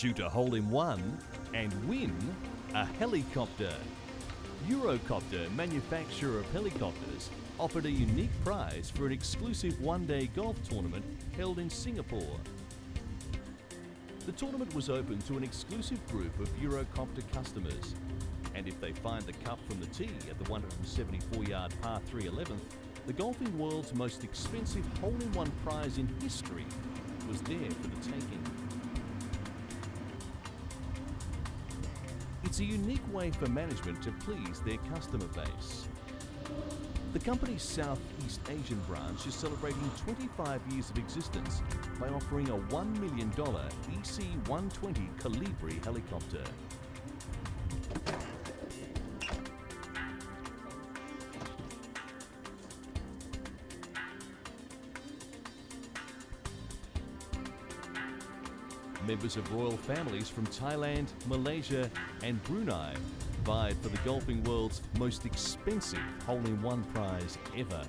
shoot a hole-in-one and win a helicopter. Eurocopter, manufacturer of helicopters, offered a unique prize for an exclusive one-day golf tournament held in Singapore. The tournament was open to an exclusive group of Eurocopter customers, and if they find the cup from the tee at the 174-yard par 3 11th, the golfing world's most expensive hole-in-one prize in history was there for the taking. It's a unique way for management to please their customer base. The company's Southeast Asian branch is celebrating 25 years of existence by offering a $1 million EC-120 Colibri helicopter. Members of royal families from Thailand, Malaysia and Brunei vied for the golfing world's most expensive hole-in-one prize ever.